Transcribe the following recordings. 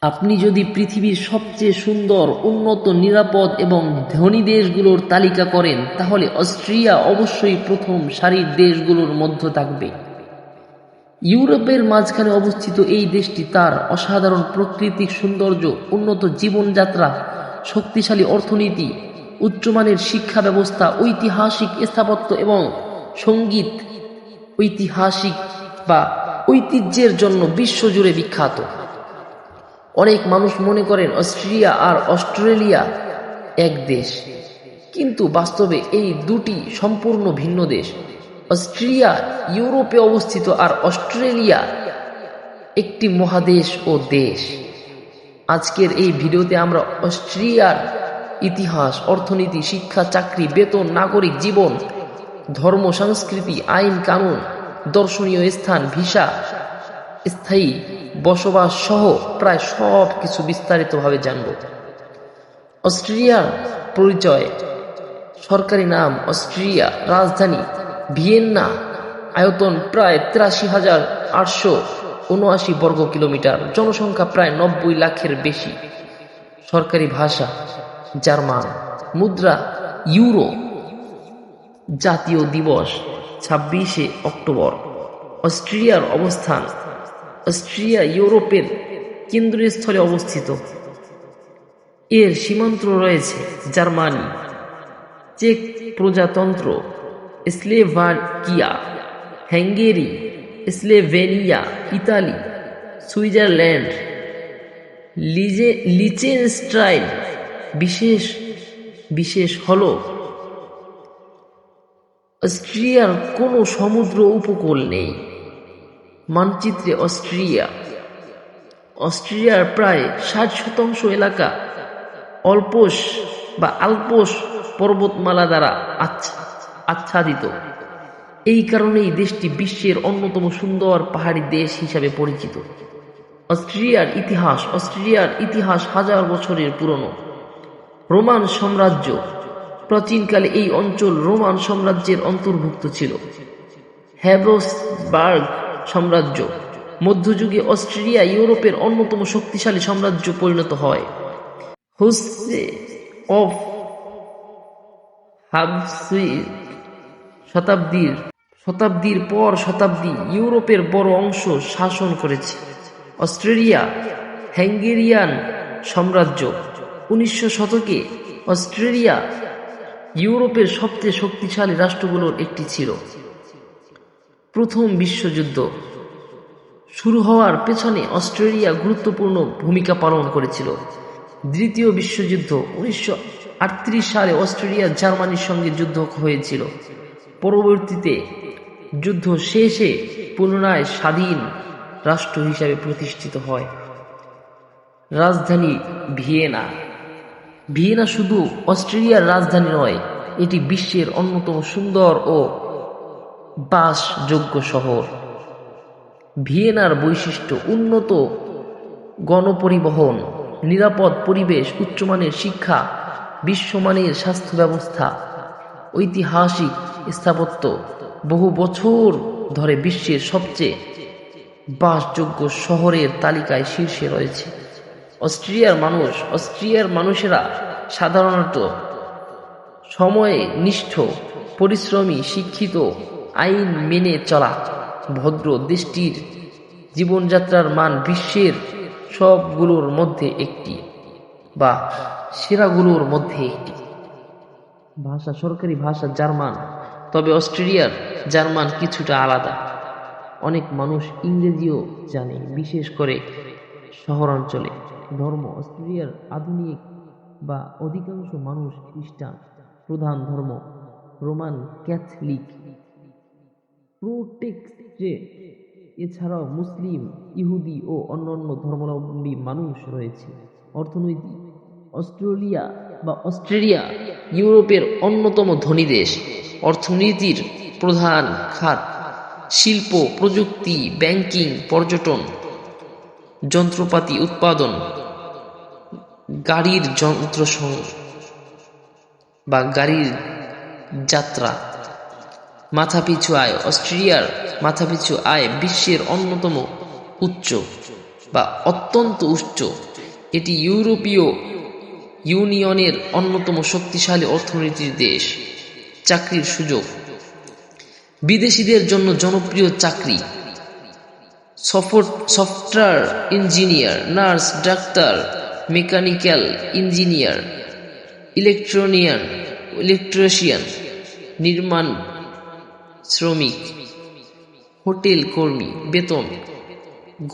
আপনি যদি পৃথিবীর সবচেয়ে সুন্দর, উন্নত, নিরাপদ এবং ধনী দেশগুলোর তালিকা করেন, তাহলে অস্ট্রিয়া অবশ্যই প্রথম সারির দেশগুলোর মধ্যে থাকবে। ইউরোপের মাঝখানে অবস্থিত এই দেশটি তার অসাধারণ প্রাকৃতিক সৌন্দর্য, উন্নত জীবনযাত্রা, শক্তিশালী অর্থনীতি, উচ্চমানের শিক্ষা ব্যবস্থা, ঐতিহাসিক স্থাপত্য এবং সঙ্গীত ঐতিহাসিক বা ঐতিহ্যের জন্য বিশ্বজুড়ে বিখ্যাত। অনেক মানুষ মনে করেন অস্ট্রিয়া আর অস্ট্রেলিয়া এক দেশ, কিন্তু বাস্তবে এই দুটি সম্পূর্ণ ভিন্ন দেশ। অস্ট্রিয়া ইউরোপে অবস্থিত আর অস্ট্রেলিয়া একটি মহাদেশ ও দেশ। আজকের এই ভিডিওতে আমরা অস্ট্রিয়ার ইতিহাস, অর্থনীতি, শিক্ষা, চাকরি, বেতন, নাগরিক জীবন, ধর্ম, সংস্কৃতি, আইন কানুন, দর্শনীয় স্থান, ভিসা, স্থায়ী বসবাস সহ প্রায় সব কিছু বিস্তারিতভাবে জানব। অস্ট্রিয়ার পরিচয়। সরকারি নাম অস্ট্রিয়া, রাজধানী ভিয়েনা, আয়তন প্রায় ৮৩,৮৭৯ বর্গ কিলোমিটার, জনসংখ্যা প্রায় ৯০ লাখের বেশি। সরকারি ভাষা জার্মান, মুদ্রা ইউরো। জাতীয় দিবস ২৬শে অক্টোবর। অস্ট্রিয়ার অবস্থান। অস্ট্রিয়া ইউরোপের কেন্দ্রস্থলে অবস্থিত। এর সীমান্ত রয়েছে জার্মানি, চেক প্রজাতন্ত্র, Slovakia, Hungary, Slovenia, Italy, Switzerland, Liechtenstein. বিশেষ হল অস্ট্রিয়ার কোনো সমুদ্র উপকূল নেই। মানচিত্রে অস্ট্রিয়ার প্রায় ৬০% এলাকা আল্পস পর্বতমালা দ্বারা আচ্ছাদিত। এই কারণেই দেশটি বিশ্বের অন্যতম সুন্দর পাহাড়ি দেশ হিসাবে পরিচিত। অস্ট্রিয়ার ইতিহাস হাজার বছরের পুরনো। রোমান সাম্রাজ্য। প্রাচীনকালে এই অঞ্চল রোমান সাম্রাজ্যের অন্তর্ভুক্ত ছিল। হ্যাবসবার্গ সাম্রাজ্য। মধ্যযুগে অস্ট্রিয়া ইউরোপের অন্যতম শক্তিশালী সাম্রাজ্য পরিণত হয়। হোসে অফ হাবসবার্গ শতাব্দীর পর শতাব্দী ইউরোপের বড় অংশ শাসন করেছে। অস্ট্রিয়া হাঙ্গেরিয়ান সাম্রাজ্য। ১৯০০ শতকে অস্ট্রিয়া ইউরোপের সবচেয়ে শক্তিশালী রাষ্ট্রগুলোর একটি ছিল। প্রথম বিশ্বযুদ্ধ শুরু হওয়ার পেছনে অস্ট্রিয়া গুরুত্বপূর্ণ ভূমিকা পালন করেছিল। দ্বিতীয় বিশ্বযুদ্ধ ১৯৩৮ সালে অস্ট্রিয়া জার্মানির সঙ্গে যুদ্ধ হয়েছিল। পরবর্তীতে যুদ্ধ শেষে পুনরায় স্বাধীন রাষ্ট্র হিসাবে প্রতিষ্ঠিত হয়। রাজধানী ভিয়েনা শুধু অস্ট্রিয়ার রাজধানী নয়, এটি বিশ্বের অন্যতম সুন্দর ও বাসযোগ্য শহর। ভিয়েনার বৈশিষ্ট্য: উন্নত গণপরিবহন, নিরাপদ পরিবেশ, উচ্চমানের শিক্ষা, বিশ্বমানের স্বাস্থ্য ব্যবস্থা, ঐতিহাসিক স্থাপত্য, বহু বছর ধরে বিশ্বের সবচেয়ে বাসযোগ্য শহরের তালিকায় শীর্ষে রয়েছে। অস্ট্রিয়ার মানুষেরা সাধারণত সময়নিষ্ঠ, পরিশ্রমী, শিক্ষিত, আইন মেনে চলা, ভদ্র। দেশটির জীবনযাত্রার মান বিশ্বের সবগুলোর মধ্যে একটি বা সেরাগুলোর মধ্যে একটি। ভাষা। সরকারি ভাষা জার্মান, তবে অস্ট্রিয়ার জার্মান কিছুটা আলাদা। অনেক মানুষ ইংরেজিও জানে, বিশেষ করে শহরাঞ্চলে। ধর্ম। অস্ট্রিয়ার আধুনিক বা অধিকাংশ মানুষ খ্রিস্টান। প্রধান ধর্ম রোমান ক্যাথলিক, প্রোটেস্ট্যান্ট। এছাড়াও মুসলিম, ইহুদি ও অন্যান্য ধর্মাবলম্বী মানুষ রয়েছে। অর্থনীতি। অস্ট্রিয়া ইউরোপের অন্যতম ধনী দেশ। অর্থনীতির প্রধান খাত শিল্প, প্রযুক্তি, ব্যাংকিং, পর্যটন, যন্ত্রপাতি উৎপাদন, গাড়ির যাত্রা। মাথাপিছু আয়। অস্ট্রিয়ার মাথাপিছু আয় বিশ্বের অন্যতম উচ্চ বা অত্যন্ত উচ্চ। এটি ইউরোপীয় ইউনিয়নের অন্যতম শক্তিশালী অর্থনীতির দেশ। চাকরির সুযোগ, বিদেশিদের জন্য জনপ্রিয় চাকরি: software engineer, nurse, doctor, mechanical engineer, electrician, নির্মাণ শ্রমিক, হোটেল কর্মী। বেতন,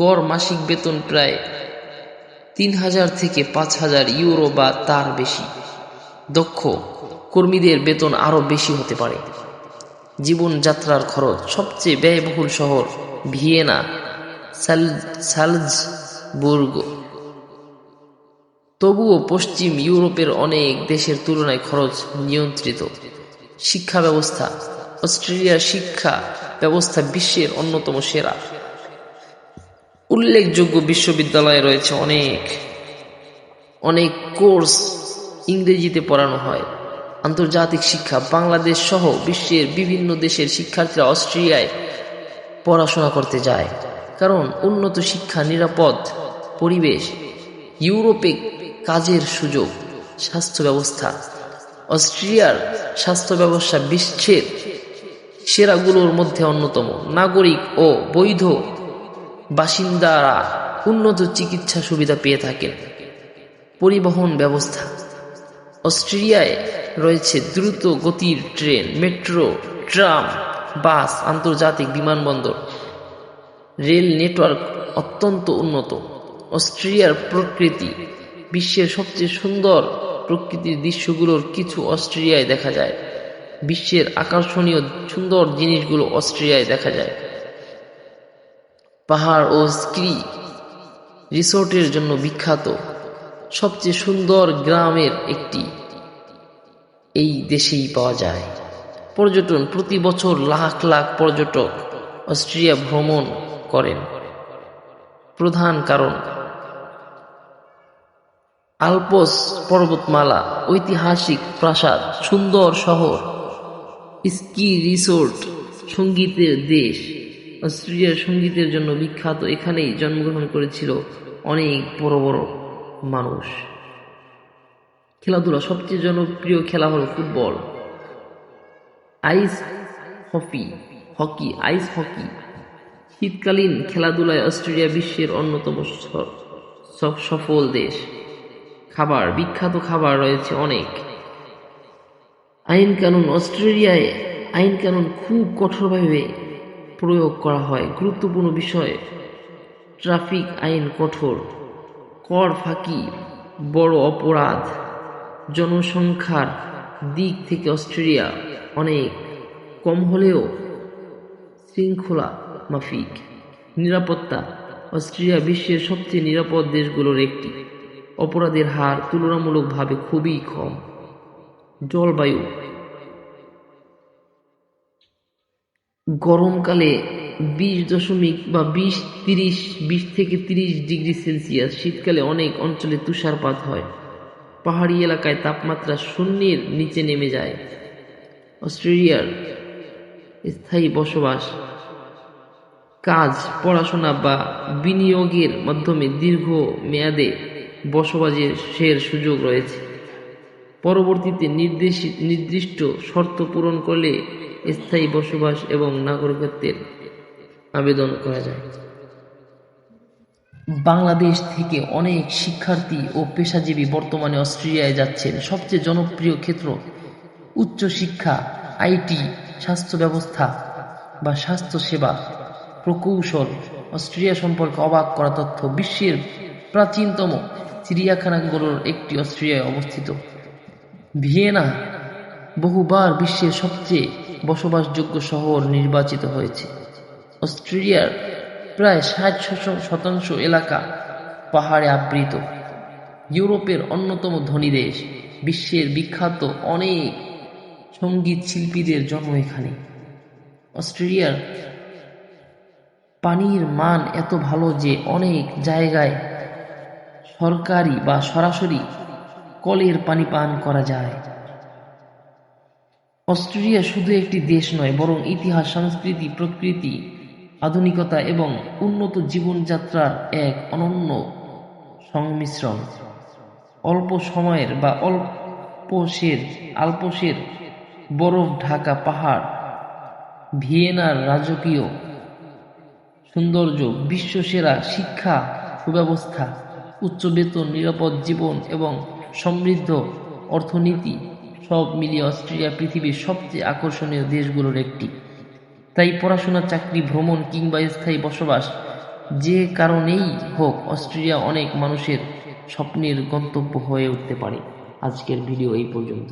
গড় মাসিক বেতন প্রায় ৩,০০০ থেকে ৫,০০০ ইউরো বা তার বেশি। দক্ষ কর্মীদের বেতন আরও বেশি হতে পারে। জীবনযাত্রার খরচ, সবচেয়ে ব্যয়বহুল শহর ভিয়েনা, সালজবুর্গ। তবুও পশ্চিম ইউরোপের অনেক দেশের তুলনায় খরচ নিয়ন্ত্রিত। শিক্ষা ব্যবস্থা, অস্ট্রেলিয়ার শিক্ষা ব্যবস্থা বিশ্বের অন্যতম সেরা। উল্লেখযোগ্য বিশ্ববিদ্যালয় রয়েছে, অনেক কোর্স ইংরেজিতে পড়ানো হয়। আন্তর্জাতিক শিক্ষা, বাংলাদেশ সহ বিশ্বের বিভিন্ন দেশের শিক্ষার্থীরা অস্ট্রেলিয়ায় পড়াশোনা করতে যায় কারণ উন্নত শিক্ষা, নিরাপদ পরিবেশ। ইউরোপে কাজের সুযোগ। স্বাস্থ্য ব্যবস্থা, অস্ট্রিয়ার স্বাস্থ্য ব্যবস্থা বিশ্বের সেরাগুলোর মধ্যে অন্যতম। নাগরিক ও বৈধ বাসিন্দারা উন্নত চিকিৎসা সুবিধা পেয়ে থাকেন। পরিবহন ব্যবস্থা, অস্ট্রিয়ায় রয়েছে দ্রুত গতির ট্রেন, মেট্রো, ট্রাম, বাস, আন্তর্জাতিক বিমানবন্দর। রেল নেটওয়ার্ক অত্যন্ত উন্নত। অস্ট্রিয়ার প্রকৃতি, বিশ্বের সবচেয়ে সুন্দর প্রকৃতির দৃশ্যগুলোর কিছু অস্ট্রিয়ায় দেখা যায়। বিশ্বের আকর্ষণীয় সুন্দর জিনিসগুলো অস্ট্রিয়ায় দেখা যায়। পাহাড় ও স্কি রিসোর্টের জন্য বিখ্যাত। সবচেয়ে সুন্দর গ্রামের একটি এই দেশেই পাওয়া যায়। পর্যটন, প্রতি বছর লাখ লাখ পর্যটক অস্ট্রিয়া ভ্রমণ করেন। প্রধান কারণ: আল্পস পর্বতমালা, ঐতিহাসিক প্রাসাদ, সুন্দর শহর, স্কি রিসোর্ট, সঙ্গীতের দেশ। অস্ট্রিয়ার সঙ্গীতের জন্য বিখ্যাত। এখানেই জন্মগ্রহণ করেছিল অনেক বড় বড় মানুষ। খেলাধুলা, সবচেয়ে জনপ্রিয় খেলা হলো ফুটবল, আইস হকি। শীতকালীন খেলাধুলায় অস্ট্রেলিয়া বিশ্বের অন্যতম সফল দেশ। খাবার, বিখ্যাত খাবার রয়েছে অনেক। আইন কানুন, অস্ট্রেলিয়ায় আইন কানুন খুব কঠোরভাবে প্রয়োগ করা হয়। গুরুত্বপূর্ণ বিষয়: ট্রাফিক আইন কঠোর, কর ফাঁকি বড় অপরাধ। জনসংখ্যার দিক থেকে অস্ট্রেলিয়া অনেক কম হলেও শৃঙ্খলা মাফিক। নিরাপত্তা, অস্ট্রেলিয়া বিশ্বের সবচেয়ে নিরাপদ দেশগুলোর একটি। অপরাধের হার তুলনামূলকভাবে খুবই কম। জলবায়ু, গরমকালে 20 থেকে 30 ডিগ্রি সেলসিয়াস, শীতকালে অনেক অঞ্চলে তুষারপাত হয়। পাহাড়ি এলাকায় তাপমাত্রা শূন্যের নিচে নেমে যায়। অস্ট্রেলিয়ার স্থায়ী বসবাস, কাজ, পড়াশোনা বা বিনিয়োগের মাধ্যমে দীর্ঘ মেয়াদে বসবাসের সুযোগ রয়েছে। পরবর্তীতে নির্দিষ্ট শর্ত পূরণ করলে স্থায়ী বসবাস এবং নাগরিকত্বের আবেদন করা যায়। বাংলাদেশ থেকে অনেক শিক্ষার্থী ও পেশাজীবী বর্তমানে অস্ট্রেলিয়ায় যাচ্ছেন। সবচেয়ে জনপ্রিয় ক্ষেত্র উচ্চশিক্ষা, আইটি, স্বাস্থ্য ব্যবস্থা বা স্বাস্থ্যসেবা, প্রকৌশল। অস্ট্রেলিয়া সম্পর্কে অবাক করা তথ্য: বিশ্বের প্রাচীনতম চিড়িয়াখানাগুলোর একটি অস্ট্রেলিয়ায় অবস্থিত। ভিয়েনা বহুবার বিশ্বের সবচেয়ে বসবাসযোগ্য শহর নির্বাচিত হয়েছে। অস্ট্রেলিয়ার প্রায় 60% এলাকা পাহাড়ে আবৃত। ইউরোপের অন্যতম ধনী দেশ। বিশ্বের বিখ্যাত অনেক সঙ্গীত শিল্পীদের জন্ম এখানে। অস্ট্রেলিয়ার পানির মান এত ভালো যে অনেক জায়গায় সরকারি বা সরাসরি কলের পানি পান করা যায়। অস্ট্রেলিয়া শুধু একটি দেশ নয়, বরং ইতিহাস, সংস্কৃতি, প্রকৃতি, আধুনিকতা এবং উন্নত জীবনযাত্রার এক অনন্য সংমিশ্রণ, অল্প সময়ের বা আল্পসের বরফ ঢাকা পাহাড়, ভিয়েনার রাজকীয় সৌন্দর্য, বিশ্বসেরা শিক্ষা সুব্যবস্থা, উচ্চ বেতন, নিরাপদ জীবন এবং সমৃদ্ধ অর্থনীতি সব মিলিয়ে অস্ট্রিয়া পৃথিবীর সবচেয়ে আকর্ষণীয় দেশগুলোর একটি। তাই পড়াশোনা, চাকরি, ভ্রমণ কিংবা স্থায়ী বসবাস, যে কারণেই হোক, অস্ট্রিয়া অনেক মানুষের স্বপ্নের গন্তব্য হয়ে উঠতে পারে। আজকের ভিডিও এই পর্যন্ত।